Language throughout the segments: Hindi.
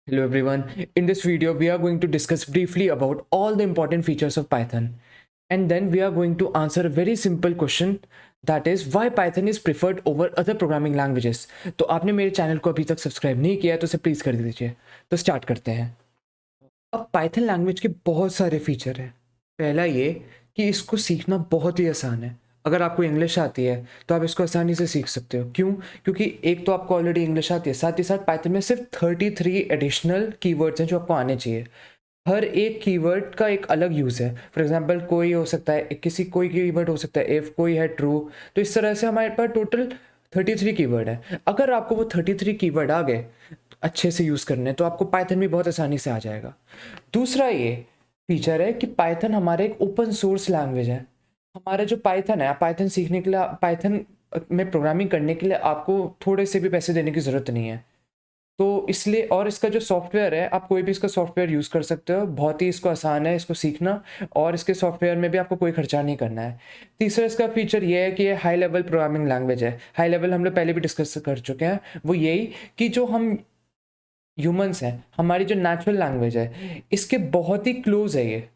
Hello everyone. In this video, we are going to discuss briefly about all the important features of Python. And then we are going to answer a very simple question, that is why Python is preferred over other programming languages. तो आपने मेरे चैनल को अभी तक सब्सक्राइब नहीं किया है तो उसे प्लीज़ कर दीजिए। तो स्टार्ट करते हैं। अब पाइथन लैंग्वेज के बहुत सारे फीचर हैं। पहला ये कि इसको सीखना बहुत ही आसान है। अगर आपको इंग्लिश आती है तो आप इसको आसानी से सीख सकते हो। क्यों? क्योंकि एक तो आपको ऑलरेडी इंग्लिश आती है, साथ ही साथ पाइथन में सिर्फ 33 एडिशनल कीवर्ड्स हैं जो आपको आने चाहिए। हर एक कीवर्ड का एक अलग यूज़ है। फॉर एग्जांपल कोई हो सकता है, कोई कीवर्ड हो सकता है इफ़, कोई है ट्रू। तो इस तरह से हमारे पास टोटल 33 कीवर्ड है। अगर आपको वो 33 कीवर्ड आ गए अच्छे से यूज़ करने, तो आपको पाइथन भी बहुत आसानी से आ जाएगा। दूसरा ये फीचर है कि पाइथन हमारा एक ओपन सोर्स लैंग्वेज है। हमारा जो पाइथन है, पाइथन सीखने के लिए, पाइथन में प्रोग्रामिंग करने के लिए आपको थोड़े से भी पैसे देने की ज़रूरत नहीं है। तो इसलिए, और इसका जो सॉफ्टवेयर है, आप कोई भी इसका सॉफ्टवेयर यूज़ कर सकते हो। बहुत ही इसको आसान है इसको सीखना, और इसके सॉफ्टवेयर में भी आपको कोई खर्चा नहीं करना है। तीसरा इसका फीचर ये है कि ये हाई लेवल प्रोग्रामिंग लैंग्वेज है। हाई लेवल हम लोग पहले भी डिस्कस कर चुके हैं। वो यही कि जो हम ह्यूमंस हैं, हमारी जो नेचुरल लैंग्वेज है, इसके बहुत ही क्लोज है ये।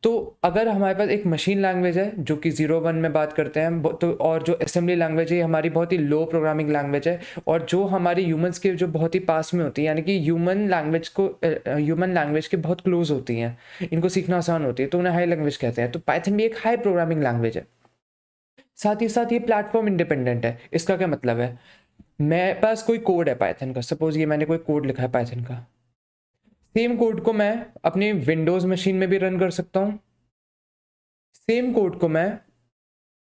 तो अगर हमारे पास एक मशीन लैंग्वेज है जो कि 0-1 में बात करते हैं, तो और जो असेंबली लैंग्वेज है हमारी बहुत ही लो प्रोग्रामिंग लैंग्वेज है, और जो हमारी ह्यूमंस के जो बहुत ही पास में होती है, यानी कि ह्यूमन लैंग्वेज के बहुत क्लोज होती हैं, इनको सीखना आसान होती है, तो उन्हें हाई लैंग्वेज कहते हैं। तो पाइथन भी एक हाई प्रोग्रामिंग लैंग्वेज है। साथ ही साथ ये प्लेटफॉर्म इंडिपेंडेंट है। इसका क्या मतलब है? मेरे पास कोई कोड है पाइथन का, सपोज ये मैंने कोई कोड लिखा है पाइथन का। सेम कोड को मैं अपनी विंडोज़ मशीन में भी रन कर सकता हूँ। सेम कोड को मैं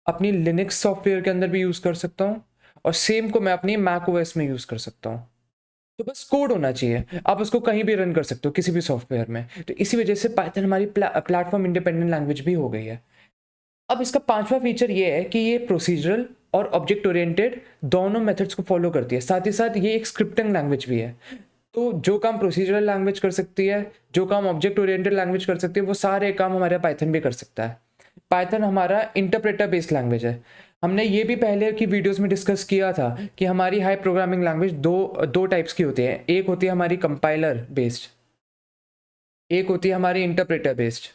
अपनी लिनक्स सॉफ्टवेयर के अंदर भी यूज़ कर सकता हूँ, और सेम को मैं अपनी मैक ओएस में यूज़ कर सकता हूँ। तो बस कोड होना चाहिए, आप उसको कहीं भी रन कर सकते हो किसी भी सॉफ्टवेयर में। तो इसी वजह से पाइथन हमारी प्लेटफॉर्म इंडिपेंडेंट लैंग्वेज भी हो गई है। अब इसका पांचवा फीचर ये है कि ये प्रोसीजरल और ऑब्जेक्ट ओरिएंटेड दोनों मेथड्स को फॉलो करती है। साथ ही साथ ये एक स्क्रिप्टिंग लैंग्वेज भी है। तो जो काम प्रोसीजरल लैंग्वेज कर सकती है, जो काम ऑब्जेक्ट ओरिएंटेड लैंग्वेज कर सकती है, वो सारे काम हमारे पाइथन भी कर सकता है। पाइथन हमारा इंटरप्रेटर बेस्ड लैंग्वेज है। हमने ये भी पहले की वीडियोस में डिस्कस किया था कि हमारी हाई प्रोग्रामिंग लैंग्वेज दो टाइप्स की होती है। एक होती है हमारी कंपाइलर बेस्ड, एक होती है हमारी इंटरप्रेटर बेस्ड।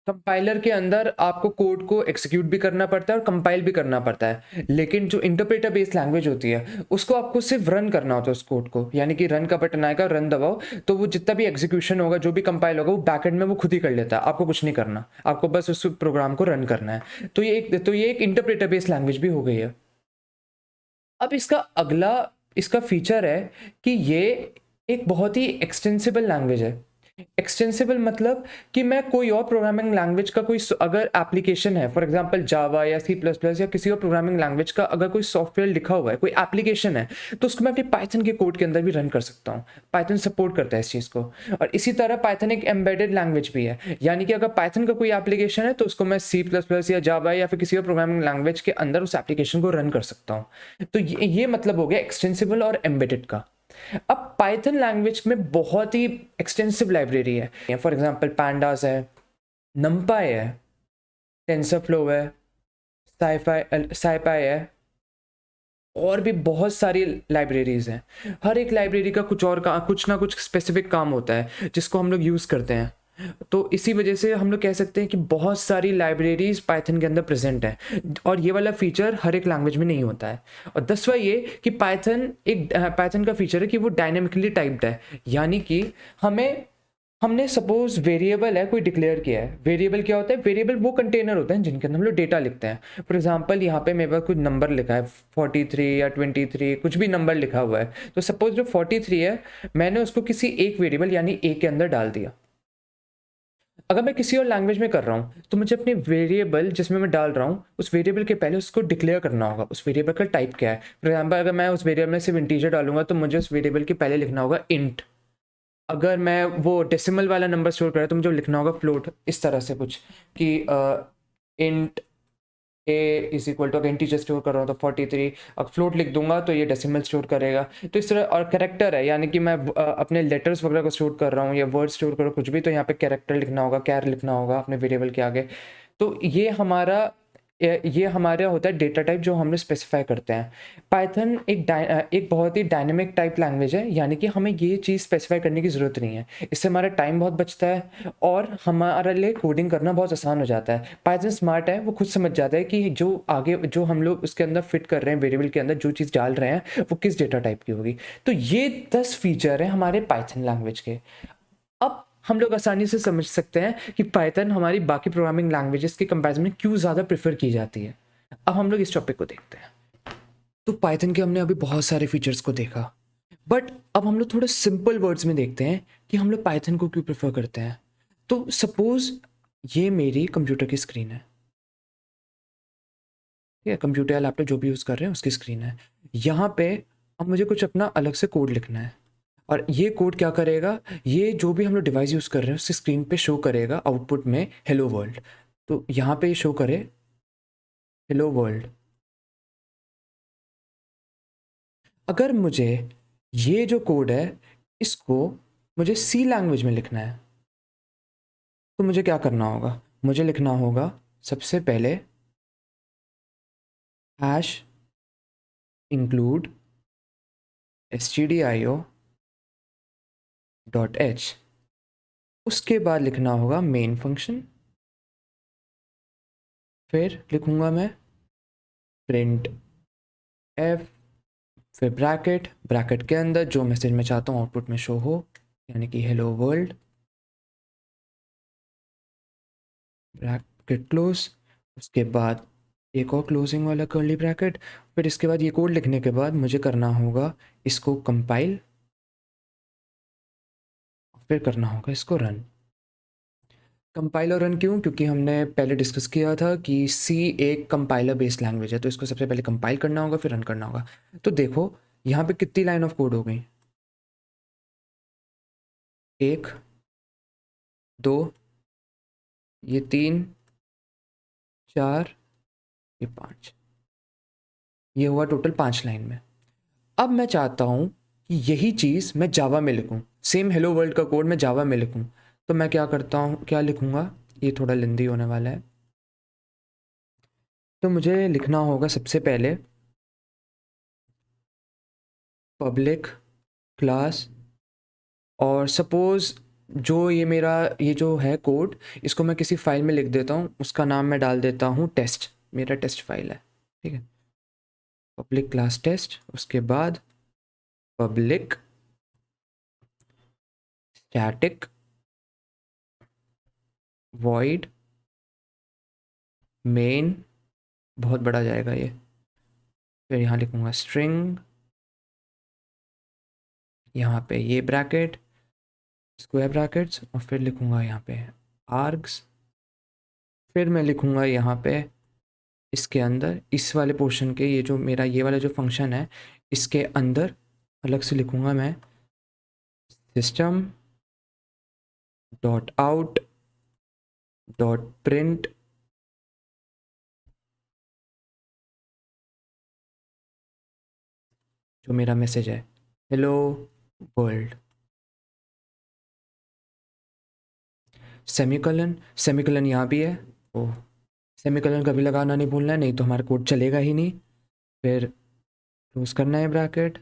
कंपाइलर के अंदर आपको कोड को एग्जीक्यूट भी करना पड़ता है और कंपाइल भी करना पड़ता है, लेकिन जो इंटरप्रेटर बेस्ड लैंग्वेज होती है उसको आपको सिर्फ रन करना होता है उस कोड को, यानी कि रन का बटन आएगा, रन दबाओ, तो वो जितना भी एग्जीक्यूशन होगा, जो भी कंपाइल होगा, वो बैकएंड में वो खुद ही कर लेता है। आपको कुछ नहीं करना, आपको बस उस प्रोग्राम को रन करना है। तो ये एक इंटरप्रेटर बेस्ड लैंग्वेज भी हो गई है। अब इसका अगला इसका फीचर है कि ये एक बहुत ही एक्सटेंसिबल लैंग्वेज है। एक्सटेंसिबल मतलब कि मैं कोई और प्रोग्रामिंग लैंग्वेज का कोई अगर एप्लीकेशन है, फॉर एग्जांपल जावा या C++ या किसी और प्रोग्रामिंग लैंग्वेज का अगर कोई सॉफ्टवेयर लिखा हुआ है, कोई एप्लीकेशन है, तो उसको मैं अपने पाइथन के कोड के अंदर भी रन कर सकता हूँ। पाइथन सपोर्ट करता है इस चीज़ को। और इसी तरह पाइथन एक एम्बेडेड लैंग्वेज भी है, यानी कि अगर पाइथन का कोई एप्लीकेशन है तो उसको मैं C++ या जावा या फिर किसी और प्रोग्रामिंग लैंग्वेज के अंदर उस एप्लीकेशन को रन कर सकता हूँ। तो ये मतलब हो गया एक्सटेंसिबल और एम्बेडेड का। अब पाइथन लैंग्वेज में बहुत ही एक्सटेंसिव लाइब्रेरी है। फॉर एग्जांपल pandas है, numpy है, टेंसरफ्लो है, scipy है, और भी बहुत सारी लाइब्रेरीज हैं। हर एक लाइब्रेरी का कुछ ना कुछ स्पेसिफिक काम होता है जिसको हम लोग यूज़ करते हैं। तो इसी वजह से हम लोग कह सकते हैं कि बहुत सारी लाइब्रेरीज पाइथन के अंदर प्रेजेंट है, और ये वाला फीचर हर एक लैंग्वेज में नहीं होता है। और 10वां ये कि पाइथन का फीचर है कि वो डायनेमिकली टाइप्ड है, यानी कि हमने सपोज वेरिएबल है कोई डिक्लेयर किया है। वेरिएबल क्या होता है? वेरिएबल वो कंटेनर होते हैं जिनके अंदर हम लोग डेटा लिखते हैं। फॉर एग्जांपल यहाँ पे मेरे पास कुछ नंबर लिखा है 43 या 23, कुछ भी नंबर लिखा हुआ है। तो सपोज जो 43 है, मैंने उसको किसी एक वेरिएबल यानी ए के अंदर डाल दिया। अगर मैं किसी और लैंग्वेज में कर रहा हूँ तो मुझे अपने वेरिएबल जिसमें मैं डाल रहा हूँ, उस वेरिएबल के पहले उसको डिक्लेयर करना होगा। उस वेरिएबल का टाइप क्या है? फॉर एग्जाम्पल अगर मैं उस वेरिएबल में सिर्फ इंटीजर डालूंगा तो मुझे उस वेरिएबल के पहले लिखना होगा इंट। अगर मैं वो डेसिमल वाला नंबर स्टोर कर रहा तो मुझे लिखना होगा फ्लोट। इस तरह से कुछ कि int A is equal to, अगर इंटीजर स्टोर कर रहा हूँ तो 43, अब फ्लोट लिख दूंगा तो ये डेसिमल स्टोर करेगा। तो इस तरह, और कैरेक्टर है, यानी कि मैं अपने लेटर्स वगैरह को स्टोर कर रहा हूँ या वर्ड स्टोर कर रहा हूँ कुछ भी, तो यहाँ पे कैरेक्टर लिखना होगा, कैर लिखना होगा अपने वेरिएबल के आगे। तो ये हमारा ये हमारा होता है डेटा टाइप जो हम लोग स्पेसिफाई करते हैं। पाइथन एक बहुत ही डायनेमिक टाइप लैंग्वेज है, यानी कि हमें ये चीज़ स्पेसिफाई करने की ज़रूरत नहीं है। इससे हमारा टाइम बहुत बचता है और हमारे लिए कोडिंग करना बहुत आसान हो जाता है। पाइथन स्मार्ट है, वो खुद समझ जाता है कि जो आगे जो हम लोग उसके अंदर फिट कर रहे हैं, वेरिएबल के अंदर जो चीज़ डाल रहे हैं वो किस डेटा टाइप की होगी। तो ये 10 फीचर हैं हमारे पाइथन लैंग्वेज के। अब हम लोग आसानी से समझ सकते हैं कि पाइथन हमारी बाकी प्रोग्रामिंग लैंग्वेजेस के कंपैरिजन में क्यों ज़्यादा प्रेफर की जाती है। अब हम लोग इस टॉपिक को देखते हैं। तो पाइथन के हमने अभी बहुत सारे फीचर्स को देखा, बट अब हम लोग थोड़े सिंपल वर्ड्स में देखते हैं कि हम लोग पाइथन को क्यों प्रेफर करते हैं। तो सपोज ये मेरी कंप्यूटर की स्क्रीन है, ठीक है, कंप्यूटर या लैपटॉप जो भी यूज़ कर रहे हैं उसकी स्क्रीन है। यहाँ पे अब मुझे कुछ अपना अलग से कोड लिखना है, और ये कोड क्या करेगा, ये जो भी हम लोग डिवाइस यूज़ कर रहे हैं उसकी स्क्रीन पे शो करेगा आउटपुट में हेलो वर्ल्ड। तो यहाँ पे शो करे हेलो वर्ल्ड। अगर मुझे ये जो कोड है इसको मुझे सी लैंग्वेज में लिखना है, तो मुझे क्या करना होगा, मुझे लिखना होगा सबसे पहले hash include stdio dot H, उसके बाद लिखना होगा मेन फंक्शन, फिर लिखूंगा मैं प्रिंट एफ, फिर ब्रैकेट, ब्रैकेट के अंदर जो मैसेज मैं चाहता हूँ आउटपुट में शो हो, यानी कि हेलो वर्ल्ड, ब्रैकेट क्लोज। उसके बाद एक और क्लोजिंग वाला कर्ली ब्रैकेट। फिर इसके बाद ये कोड लिखने के बाद मुझे करना होगा इसको कंपाइल, फिर करना होगा इसको रन। कंपाइल और रन क्यों, क्योंकि हमने पहले डिस्कस किया था कि सी एक कंपाइलर बेस्ड लैंग्वेज है, तो इसको सबसे पहले कंपाइल करना होगा फिर रन करना होगा। तो देखो यहाँ पे कितनी लाइन ऑफ कोड हो गई, 1 2 ये 3 4 ये 5, ये हुआ टोटल 5 लाइन में। अब मैं चाहता हूँ कि यही चीज़ मैं जावा में लिखूँ, सेम हेलो वर्ल्ड का कोड मैं जावा में लिखूँ। तो मैं क्या करता हूँ, क्या लिखूँगा, ये थोड़ा लेंदी होने वाला है। तो मुझे लिखना होगा सबसे पहले पब्लिक क्लास, और सपोज़ जो ये मेरा ये जो है कोड, इसको मैं किसी फाइल में लिख देता हूँ, उसका नाम मैं डाल देता हूँ टेस्ट, मेरा टेस्ट फाइल है, ठीक है, पब्लिक क्लास टेस्ट। उसके बाद पब्लिक स्टैटिक वॉइड मेन, बहुत बड़ा जाएगा ये, फिर यहाँ लिखूँगा स्ट्रिंग, यहाँ पे ये ब्रैकेट स्क्वायर ब्रैकेट्स, और फिर लिखूँगा यहाँ पे आर्ग्स, फिर मैं लिखूँगा यहाँ पे इसके अंदर इस वाले पोर्शन के ये जो मेरा ये वाला जो फंक्शन है इसके अंदर अलग से लिखूँगा मैं system dot out dot print जो मेरा मैसेज है हेलो वर्ल्ड। सेमीकलन, सेमीकलन यहाँ भी है, ओ सेमीकलन कभी लगाना नहीं भूलना है, नहीं तो हमारा कोड चलेगा ही नहीं। फिर क्लोज करना है ब्रैकेट।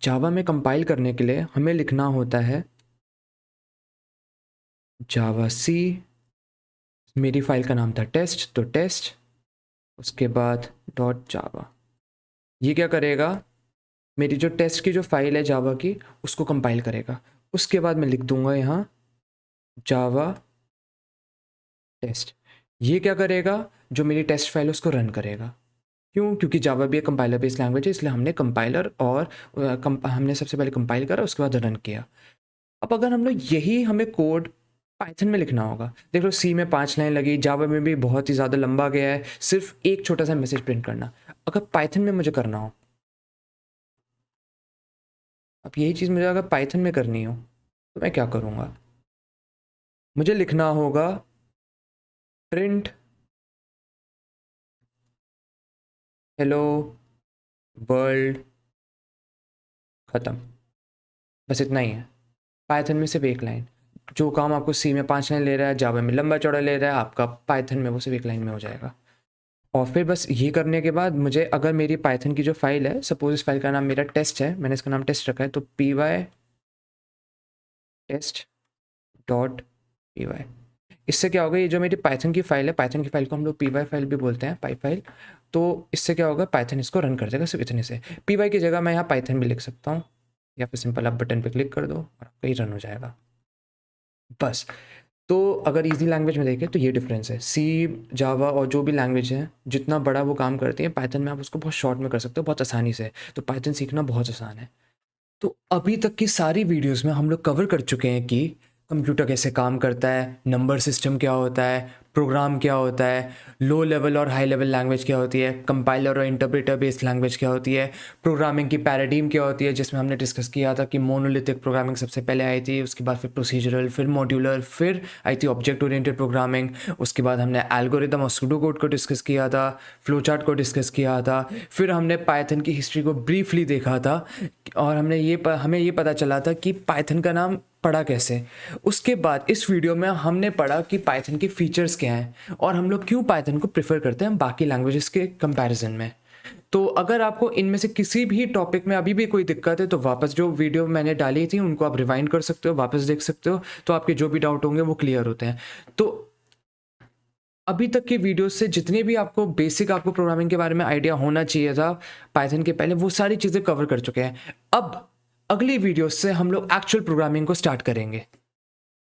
जावा में कंपाइल करने के लिए हमें लिखना होता है जावा सी, मेरी फाइल का नाम था टेस्ट, तो टेस्ट, उसके बाद डॉट जावा। ये क्या करेगा, मेरी जो टेस्ट की जो फाइल है जावा की उसको कंपाइल करेगा। उसके बाद मैं लिख दूंगा यहाँ जावा टेस्ट। ये क्या करेगा, जो मेरी टेस्ट फाइल है उसको रन करेगा। क्यों, क्योंकि जावा भी एक कंपाइलर बेस्ड लैंग्वेज है, इसलिए हमने कंपाइलर और हमने सबसे पहले कंपाइल करा उसके बाद रन किया। अब अगर हम लोग यही हमें कोड पाइथन में लिखना होगा, देख लो सी में 5 लाइन लगी, जावा में भी बहुत ही ज़्यादा लंबा गया है, सिर्फ एक छोटा सा मैसेज प्रिंट करना। अगर पाइथन में मुझे करना हो, अब यही चीज़ मुझे अगर पाइथन में करनी हो तो मैं क्या करूँगा, मुझे लिखना होगा प्रिंट हेलो वर्ल्ड, ख़त्म। बस इतना ही है। पाइथन में सिर्फ एक लाइन, जो काम आपको सी में 5 लाइन ले रहा है जावा में लंबा चौड़ा ले रहा है, आपका पाइथन में वो सिर्फ एक लाइन में हो जाएगा। और फिर बस ये करने के बाद मुझे अगर मेरी पाइथन की जो फाइल है, सपोज इस फाइल का नाम मेरा टेस्ट है, मैंने इसका नाम टेस्ट रखा है, तो py टेस्ट डॉट py, इससे क्या होगा, ये जो मेरी पाइथन की फाइल है, पाइथन की फाइल को हम लोग py फाइल भी बोलते हैं, पाई फाइल, तो इससे क्या होगा, पाइथन इसको रन कर देगा सिर्फ इतने से। py की जगह मैं यहाँ पाइथन भी लिख सकता हूँ, या फिर सिंपल आप बटन पे क्लिक कर दो और आपका ही रन हो जाएगा बस। तो अगर इजी लैंग्वेज में देखें तो ये डिफरेंस है, सी, जावा और जो भी लैंग्वेज है जितना बड़ा वो काम करती है, पाइथन में आप उसको बहुत शॉर्ट में कर सकते हो, बहुत आसानी से। तो पाइथन सीखना बहुत आसान है। तो अभी तक की सारी वीडियोस में हम लोग कवर कर चुके हैं कि कंप्यूटर कैसे काम करता है, नंबर सिस्टम क्या होता है, प्रोग्राम क्या होता है, लो लेवल और हाई लेवल लैंग्वेज क्या होती है, कंपाइलर और इंटरप्रेटर बेस्ड लैंग्वेज क्या होती है, प्रोग्रामिंग की पैराडाइम क्या होती है, जिसमें हमने डिस्कस किया था कि मोनोलिथिक प्रोग्रामिंग सबसे पहले आई थी, उसके बाद फिर प्रोसीजरल, फिर मॉड्यूलर, फिर आई थी ऑब्जेक्ट ओरिएंटेड प्रोग्रामिंग, उसके बाद हमने एल्गोरिदम और सूडो कोड को डिस्कस किया था, फ्लो चार्ट को डिस्कस किया था, फिर हमने पाइथन की हिस्ट्री को ब्रीफली देखा था, और हमें ये पता चला था कि पाइथन का नाम पढ़ा कैसे। उसके बाद इस वीडियो में हमने पढ़ा कि पाइथन के फीचर्स क्या हैं और हम लोग क्यों पाइथन को प्रेफर करते हैं बाकी लैंग्वेजेस के कंपैरिजन में। तो अगर आपको इनमें से किसी भी टॉपिक में अभी भी कोई दिक्कत है तो वापस जो वीडियो मैंने डाली थी उनको आप रिवाइंड कर सकते हो, वापस देख सकते हो, तो आपके जो भी डाउट होंगे वो क्लियर होते हैं। तो अभी तक के वीडियो से जितने भी आपको बेसिक आपको प्रोग्रामिंग के बारे में आइडिया होना चाहिए था पाइथन के पहले, वो सारी चीज़ें कवर कर चुके हैं। अब अगली वीडियो से हम लोग एक्चुअल प्रोग्रामिंग को स्टार्ट करेंगे।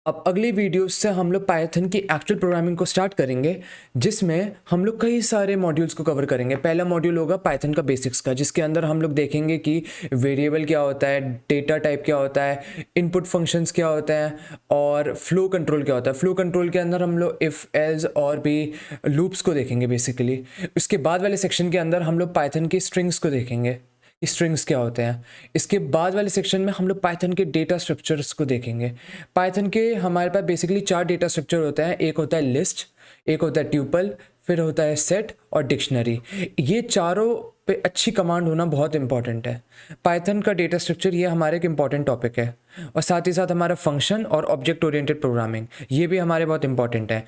अब अगली वीडियो से हम लोग पाइथन की एक्चुअल प्रोग्रामिंग को स्टार्ट करेंगे, जिसमें हम लोग कई सारे मॉड्यूल्स को कवर करेंगे। पहला मॉड्यूल होगा पाइथन का बेसिक्स का, जिसके अंदर हम लोग देखेंगे कि वेरिएबल क्या होता है, डेटा टाइप क्या होता है, इनपुट फंक्शंस क्या होते हैं, और फ्लो कंट्रोल क्या होता है। फ्लो कंट्रोल के अंदर हम लोग इफ़, एल्स और भी लूप्स को देखेंगे बेसिकली। उसके बाद वाले सेक्शन के अंदर हम लोग पाइथन की स्ट्रिंग्स को देखेंगे, स्ट्रिंग्स क्या होते हैं। इसके बाद वाले सेक्शन में हम लोग पाइथन के डेटा स्ट्रक्चर्स को देखेंगे। पाइथन के हमारे पास बेसिकली 4 डेटा स्ट्रक्चर होते हैं, एक होता है लिस्ट, एक होता है ट्यूपल, फिर होता है सेट और डिक्शनरी। ये चारों पे अच्छी कमांड होना बहुत इंपॉर्टेंट है। पाइथन का डेटा स्ट्रक्चर ये हमारे एक इंपॉर्टेंट टॉपिक है, और साथ ही साथ हमारा फंक्शन और ऑब्जेक्ट ओरिएंटेड प्रोग्रामिंग ये भी हमारे बहुत इंपॉर्टेंट है।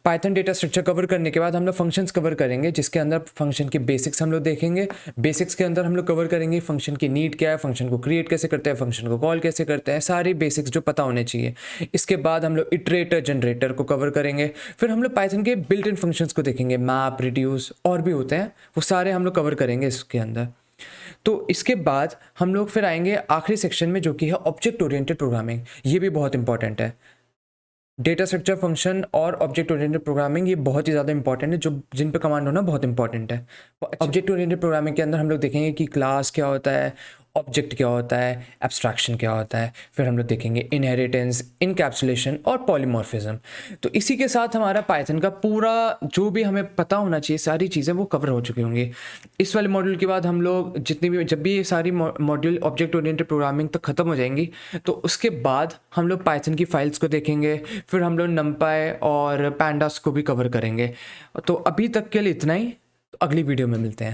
पाइथन डेटा स्ट्रक्चर कवर करने के बाद हम लोग फंक्शंस कवर करेंगे, जिसके अंदर फंक्शन के बेसिक्स हम लोग देखेंगे। बेसिक्स के अंदर हम लोग कवर करेंगे फंक्शन की नीड क्या है, फंक्शन को क्रिएट कैसे करते हैं, फंक्शन को कॉल कैसे करते हैं, सारी बेसिक्स जो पता होने चाहिए। इसके बाद हम लोग इटरेटर, जनरेटर को कवर करेंगे। फिर हम लोग पाइथन के बिल्ट इन फंक्शंस को देखेंगे, मैप, रिड्यूस और भी होते हैं, वो सारे हम लोग कवर करेंगे इसके अंदर। तो इसके बाद हम लोग फिर आएंगे आखिरी सेक्शन में, जो कि है ऑब्जेक्ट ओरिएंटेड प्रोग्रामिंग। ये भी बहुत इंपॉर्टेंट है। डेटा स्ट्रक्चर, फंक्शन और ऑब्जेक्ट ओरिएंटेड प्रोग्रामिंग ये बहुत ही ज़्यादा इंपॉर्टेंट है, जो जिन पे कमांड होना बहुत इंपॉर्टेंट है। ऑब्जेक्ट ओरिएंटेड प्रोग्रामिंग के अंदर हम लोग देखेंगे कि क्लास क्या होता है, ऑब्जेक्ट क्या होता है, एब्स्ट्रैक्शन क्या होता है। फिर हम लोग देखेंगे इनहेरिटेंस, इनकैप्सुलेशन और पॉलीमॉर्फिज्म। तो इसी के साथ हमारा पाइथन का पूरा जो भी हमें पता होना चाहिए सारी चीज़ें वो कवर हो चुकी होंगी। इस वाले मॉड्यूल के बाद हम लोग जितनी भी, जब भी ये सारी मॉड्यूल ऑब्जेक्ट ओरिएंटेड प्रोग्रामिंग तक ख़त्म हो जाएंगी, तो उसके बाद हम लोग पाइथन की फाइल्स को देखेंगे। फिर हम लोग नंपाई और पैंडास को भी कवर करेंगे। तो अभी तक के लिए इतना ही, तो अगली वीडियो में मिलते हैं।